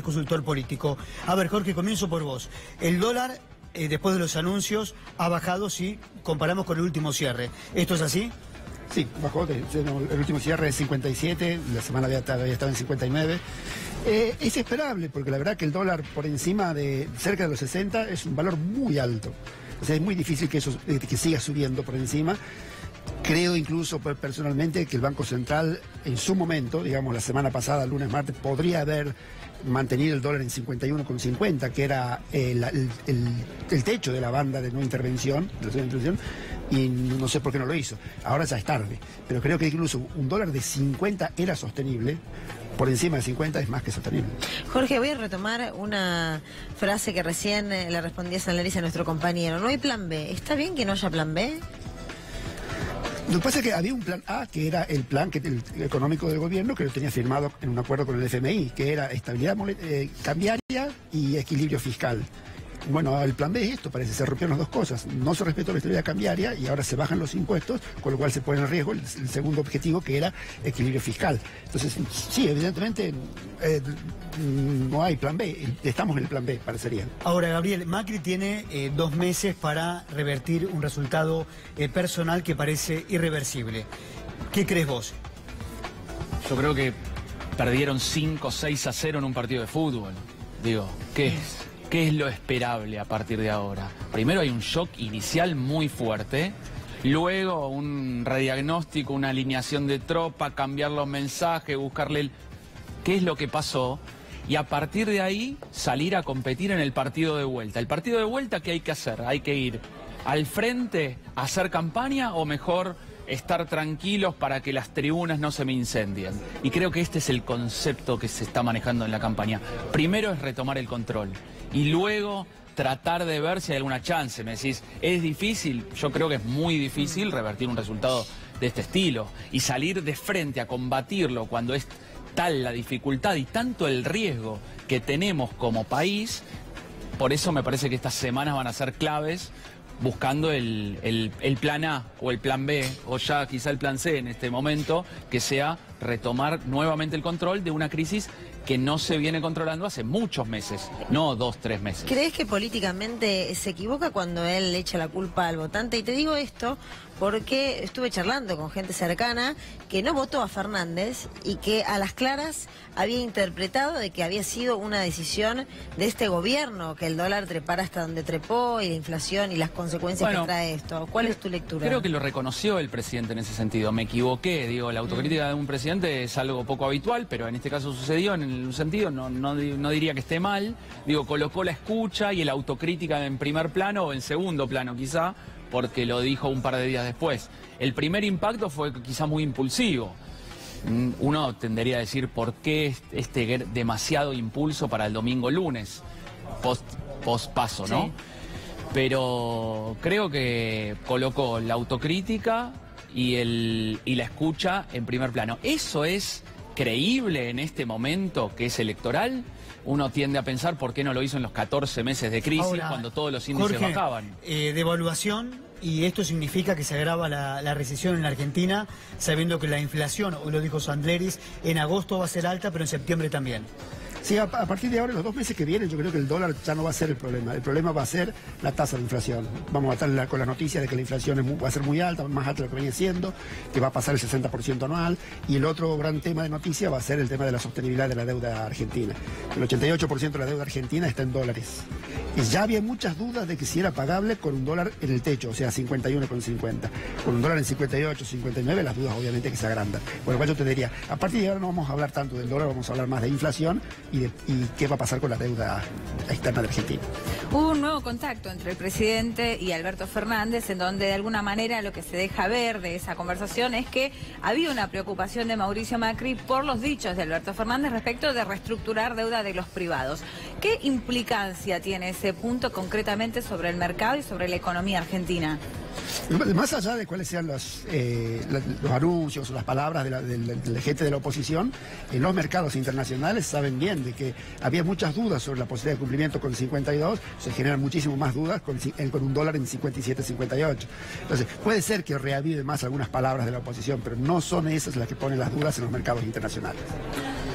es consultor político. A ver, Jorge, comienzo por vos. El dólar, después de los anuncios, ha bajado si comparamos con el último cierre. ¿Esto es así? Sí, bajó. El último cierre es 57, la semana había estado en 59. Es esperable, porque la verdad que el dólar por encima de cerca de los 60 es un valor muy alto. O sea, es muy difícil que eso que siga subiendo por encima. Creo incluso personalmente que el Banco Central en su momento, digamos la semana pasada, lunes, martes, podría haber mantenido el dólar en 51,50, que era el techo de la banda de no intervención, y no sé por qué no lo hizo. Ahora ya es tarde, pero creo que incluso un dólar de 50 era sostenible. Por encima de 50 es más que sostenible. Jorge, voy a retomar una frase que recién le respondí a Sanlaris, a nuestro compañero. No hay plan B. ¿Está bien que no haya plan B? Lo que pasa es que había un plan A, que era el plan el económico del gobierno, que lo tenía firmado en un acuerdo con el FMI, que era estabilidad cambiaria y equilibrio fiscal. Bueno, el plan B es esto, parece, se rompieron las dos cosas. No se respetó la estabilidad cambiaria y ahora se bajan los impuestos, con lo cual se pone en riesgo el segundo objetivo, que era equilibrio fiscal. Entonces, sí, evidentemente no hay plan B, estamos en el plan B, parecería. Ahora, Gabriel, Macri tiene 2 meses para revertir un resultado personal que parece irreversible. ¿Qué crees vos? Yo creo que perdieron 5-6-0 en un partido de fútbol. Digo, ¿qué es lo esperable a partir de ahora? Primero hay un shock inicial muy fuerte, luego un rediagnóstico, una alineación de tropa, cambiar los mensajes, buscarle qué es lo que pasó, y a partir de ahí salir a competir en el partido de vuelta. ¿El partido de vuelta qué hay que hacer? ¿Hay que ir al frente a hacer campaña o mejor estar tranquilos para que las tribunas no se me incendien? Y creo que este es el concepto que se está manejando en la campaña. Primero es retomar el control y luego tratar de ver si hay alguna chance. Me decís, ¿es difícil? Yo creo que es muy difícil revertir un resultado de este estilo y salir de frente a combatirlo cuando es tal la dificultad y tanto el riesgo que tenemos como país. Por eso me parece que estas semanas van a ser claves, buscando el plan A o el plan B, o ya quizá el plan C en este momento, que sea retomar nuevamente el control de una crisis que no se viene controlando hace muchos meses, no 2-3 meses. ¿Crees que políticamente se equivoca cuando él le echa la culpa al votante? Y te digo esto porque estuve charlando con gente cercana que no votó a Fernández y que a las claras había interpretado de que había sido una decisión de este gobierno, que el dólar trepara hasta donde trepó y la inflación y las consecuencias que trae esto. ¿Cuál es tu lectura? Creo que lo reconoció el presidente en ese sentido. Me equivoqué, digo, la autocrítica de un presidente es algo poco habitual, pero en este caso sucedió en un sentido, no diría que esté mal. Digo, colocó la escucha y el autocrítica en primer plano o en segundo plano quizá, porque lo dijo un par de días después. El primer impacto fue quizá muy impulsivo. Uno tendería a decir, ¿por qué este demasiado impulso para el domingo lunes? Post paso, ¿no? Sí. Pero creo que colocó la autocrítica y la escucha en primer plano. ¿Eso es creíble en este momento que es electoral? Uno tiende a pensar por qué no lo hizo en los 14 meses de crisis. Ahora, cuando todos los índices Jorge, bajaban. Devaluación, y esto significa que se agrava la recesión en la Argentina, sabiendo que la inflación, hoy lo dijo Sanlaris, en agosto va a ser alta, pero en septiembre también. Sí, a partir de ahora, los 2 meses que vienen, yo creo que el dólar ya no va a ser el problema. El problema va a ser la tasa de inflación. Vamos a estar con la noticia de que la inflación va a ser muy alta, más alta de lo que venía siendo, que va a pasar el 60% anual. Y el otro gran tema de noticia va a ser el tema de la sostenibilidad de la deuda argentina. El 88% de la deuda argentina está en dólares. Y ya había muchas dudas de que si era pagable con un dólar en el techo, o sea, 51,50. Con un dólar en 58, 59, las dudas obviamente que se agrandan. Bueno, yo te diría, a partir de ahora no vamos a hablar tanto del dólar, vamos a hablar más de inflación y qué va a pasar con la deuda externa de Argentina. Hubo un nuevo contacto entre el presidente y Alberto Fernández, en donde de alguna manera lo que se deja ver de esa conversación es que había una preocupación de Mauricio Macri por los dichos de Alberto Fernández respecto de reestructurar deuda de los privados. ¿Qué implicancia tiene ese punto concretamente sobre el mercado y sobre la economía argentina? Más allá de cuáles sean los anuncios o las palabras de la gente de la oposición, en los mercados internacionales saben bien de que había muchas dudas sobre la posibilidad de cumplimiento con 52, se generan muchísimas más dudas con un dólar en 57, 58. Entonces, puede ser que reavive más algunas palabras de la oposición, pero no son esas las que ponen las dudas en los mercados internacionales.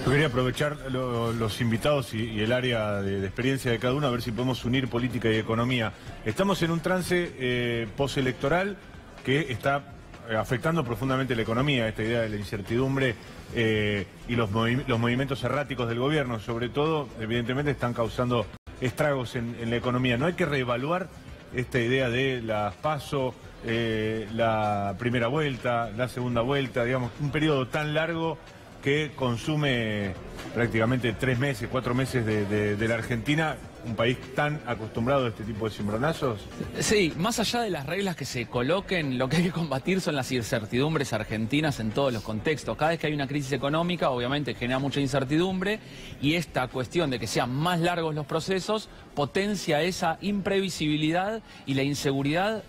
Yo quería aprovechar los invitados y el área de experiencia de cada uno, a ver si podemos unir política y economía. Estamos en un trance postelectoral que está afectando profundamente la economía, esta idea de la incertidumbre y los movimientos erráticos del gobierno, sobre todo, evidentemente, están causando estragos en la economía. ¿No hay que reevaluar esta idea de las PASO, la primera vuelta, la segunda vuelta, digamos, un periodo tan largo que consume prácticamente 3 meses, 4 meses de la Argentina, un país tan acostumbrado a este tipo de cimbronazos? Sí, más allá de las reglas que se coloquen, lo que hay que combatir son las incertidumbres argentinas en todos los contextos. Cada vez que hay una crisis económica, obviamente genera mucha incertidumbre, y esta cuestión de que sean más largos los procesos potencia esa imprevisibilidad y la inseguridad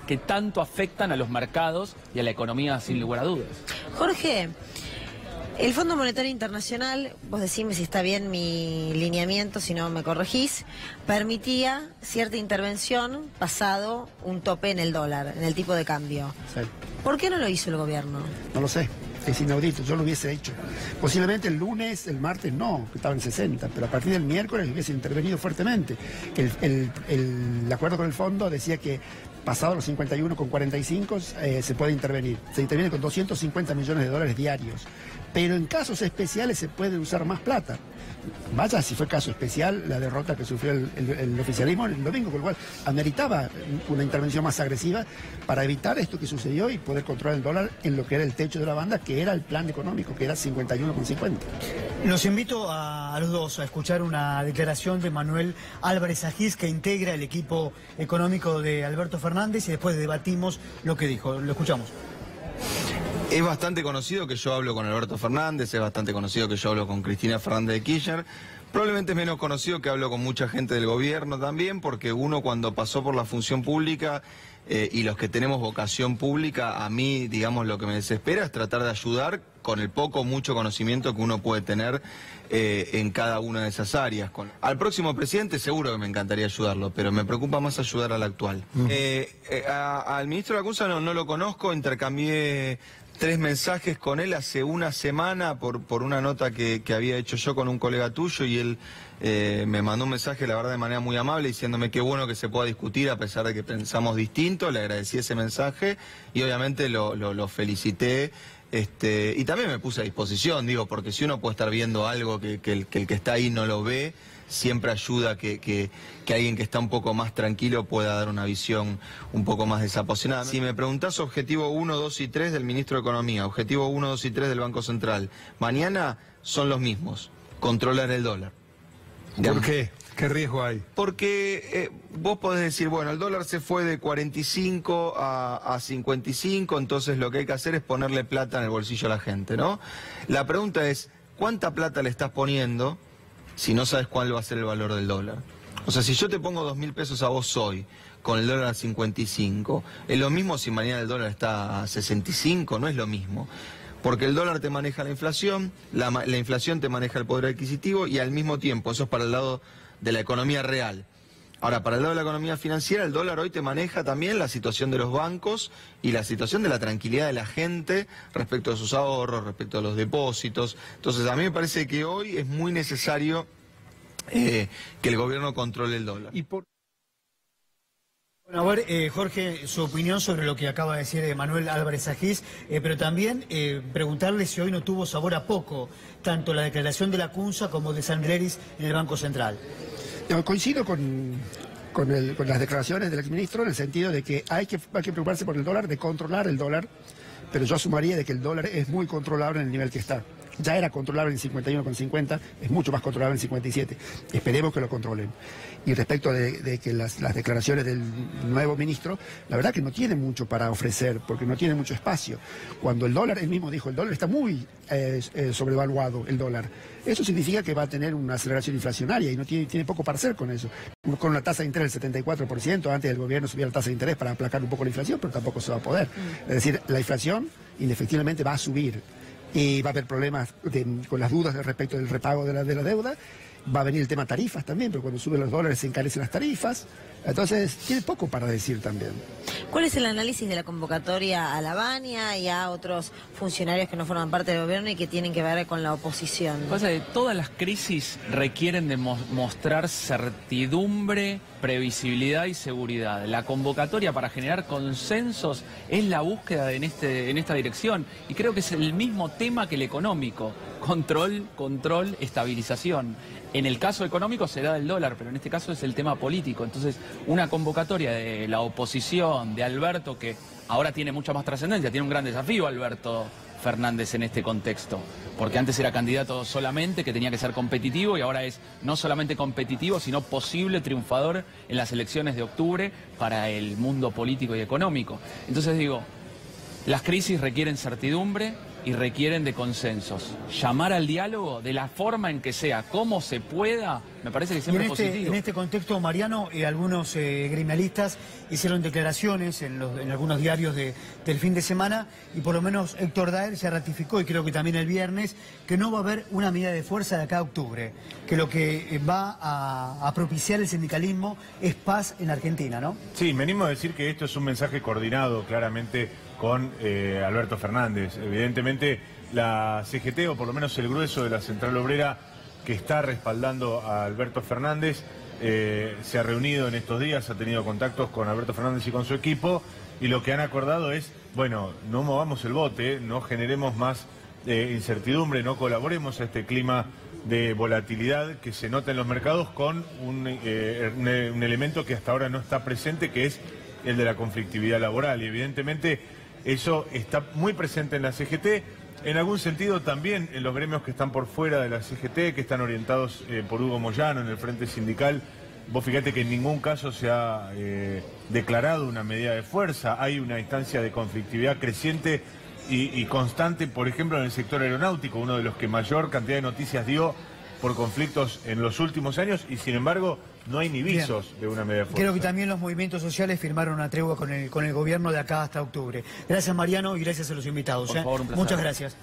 que tanto afectan a los mercados y a la economía, sin lugar a dudas. Jorge, el Fondo Monetario Internacional, vos decime si está bien mi lineamiento, si no me corregís, permitía cierta intervención pasado un tope en el dólar, en el tipo de cambio. Sí. ¿Por qué no lo hizo el gobierno? No lo sé, es inaudito, yo lo hubiese hecho. Posiblemente el lunes, el martes no, que estaba en 60, pero a partir del miércoles hubiese intervenido fuertemente. El acuerdo con el fondo decía que pasado los 51,45 se puede intervenir. Se interviene con 250 millones de dólares diarios. Pero en casos especiales se puede usar más plata. Vaya si fue caso especial la derrota que sufrió el oficialismo el domingo, con lo cual ameritaba una intervención más agresiva para evitar esto que sucedió y poder controlar el dólar en lo que era el techo de la banda, que era el plan económico, que era 51,50. Los invito a los dos a escuchar una declaración de Manuel Álvarez Agis, que integra el equipo económico de Alberto Fernández, y después debatimos lo que dijo. Lo escuchamos. Es bastante conocido que yo hablo con Alberto Fernández, es bastante conocido que yo hablo con Cristina Fernández de Kirchner. Probablemente es menos conocido que hablo con mucha gente del gobierno también, porque uno cuando pasó por la función pública y los que tenemos vocación pública, a mí, digamos, lo que me desespera es tratar de ayudar con el poco o mucho conocimiento que uno puede tener en cada una de esas áreas. Al próximo presidente seguro que me encantaría ayudarlo, pero me preocupa más ayudar al actual. Al ministro Lacunza no lo conozco, intercambié 3 mensajes con él hace una semana por una nota que había hecho yo con un colega tuyo, y él me mandó un mensaje, la verdad, de manera muy amable, diciéndome qué bueno que se pueda discutir a pesar de que pensamos distinto. Le agradecí ese mensaje y obviamente lo felicité. Y también me puse a disposición, digo, porque si uno puede estar viendo algo que el que está ahí no lo ve, siempre ayuda que alguien que está un poco más tranquilo pueda dar una visión un poco más desapasionada. Si me preguntás objetivo 1, 2 y 3 del ministro de Economía, objetivo 1, 2 y 3 del Banco Central, mañana son los mismos: controlar el dólar. ¿Por qué? ¿Qué riesgo hay? Porque vos podés decir, bueno, el dólar se fue de 45 a 55, entonces lo que hay que hacer es ponerle plata en el bolsillo a la gente, ¿no? La pregunta es, ¿cuánta plata le estás poniendo si no sabes cuál va a ser el valor del dólar? O sea, si yo te pongo 2.000 pesos a vos hoy, con el dólar a 55, ¿es lo mismo si mañana el dólar está a 65? No es lo mismo. Porque el dólar te maneja la inflación inflación te maneja el poder adquisitivo, y al mismo tiempo, eso es para el lado de la economía real. Ahora, para el lado de la economía financiera, el dólar hoy te maneja también la situación de los bancos y la situación de la tranquilidad de la gente respecto a sus ahorros, respecto a los depósitos. Entonces, a mí me parece que hoy es muy necesario que el gobierno controle el dólar. Bueno, a ver, Jorge, su opinión sobre lo que acaba de decir Manuel Álvarez Agis, pero también preguntarle si hoy no tuvo sabor a poco, tanto la declaración de Lacunza como de Sandleris en el Banco Central. Coincido con las declaraciones del exministro en el sentido de que hay que preocuparse por el dólar, de controlar el dólar, pero yo sumaría de que el dólar es muy controlable en el nivel que está. ya era controlable en 51,50, es mucho más controlable en 57. Esperemos que lo controlen. Y respecto de que las declaraciones del nuevo ministro, la verdad que no tiene mucho para ofrecer, porque no tiene mucho espacio. Cuando el dólar, él mismo dijo, el dólar está muy sobrevaluado, el dólar. Eso significa que va a tener una aceleración inflacionaria y no tiene poco para hacer con eso. Con una tasa de interés del 74%, antes el gobierno subía la tasa de interés para aplacar un poco la inflación, pero tampoco se va a poder. Es decir, la inflación indefectiblemente va a subir y va a haber problemas con las dudas respecto del repago de la deuda. Va a venir el tema tarifas también, pero cuando suben los dólares se encarecen las tarifas. Entonces, tiene poco para decir también. ¿Cuál es el análisis de la convocatoria a la Baña y a otros funcionarios que no forman parte del gobierno y que tienen que ver con la oposición? Pasa que todas las crisis requieren de mostrar certidumbre, previsibilidad y seguridad. La convocatoria para generar consensos es la búsqueda en esta dirección. Y creo que es el mismo tema que el económico. Control, estabilización. En el caso económico se da del dólar, pero en este caso es el tema político. Entonces, una convocatoria de la oposición, de Alberto, que ahora tiene mucha más trascendencia, tiene un gran desafío Alberto Fernández en este contexto, porque antes era candidato solamente, que tenía que ser competitivo, y ahora es no solamente competitivo, sino posible triunfador en las elecciones de octubre para el mundo político y económico. Entonces digo, las crisis requieren certidumbre y requieren de consensos. Llamar al diálogo de la forma en que sea, como se pueda, me parece que siempre es positivo. En este contexto, Mariano, algunos gremialistas hicieron declaraciones en algunos diarios del fin de semana, y por lo menos Héctor Daer se ratificó, y creo que también el viernes, que no va a haber una medida de fuerza de acá a octubre, que lo que va a propiciar el sindicalismo es paz en Argentina, ¿no? Sí, venimos a decir que esto es un mensaje coordinado claramente con Alberto Fernández. Evidentemente la CGT, o por lo menos el grueso de la Central Obrera que está respaldando a Alberto Fernández, se ha reunido en estos días, ha tenido contactos con Alberto Fernández y con su equipo, y lo que han acordado es, bueno, no movamos el bote, no generemos más incertidumbre, no colaboremos a este clima de volatilidad que se nota en los mercados con un elemento que hasta ahora no está presente, que es el de la conflictividad laboral. Y evidentemente eso está muy presente en la CGT, en algún sentido también en los gremios que están por fuera de la CGT, que están orientados por Hugo Moyano en el Frente Sindical. Vos fíjate que en ningún caso se ha declarado una medida de fuerza. Hay una instancia de conflictividad creciente y constante, por ejemplo, en el sector aeronáutico, uno de los que mayor cantidad de noticias dio por conflictos en los últimos años, y sin embargo no hay ni visos de una medida de fuerza. Creo que también los movimientos sociales firmaron una tregua con el gobierno de acá hasta octubre. Gracias, Mariano, y gracias a los invitados. Por favor, un placer. Muchas gracias.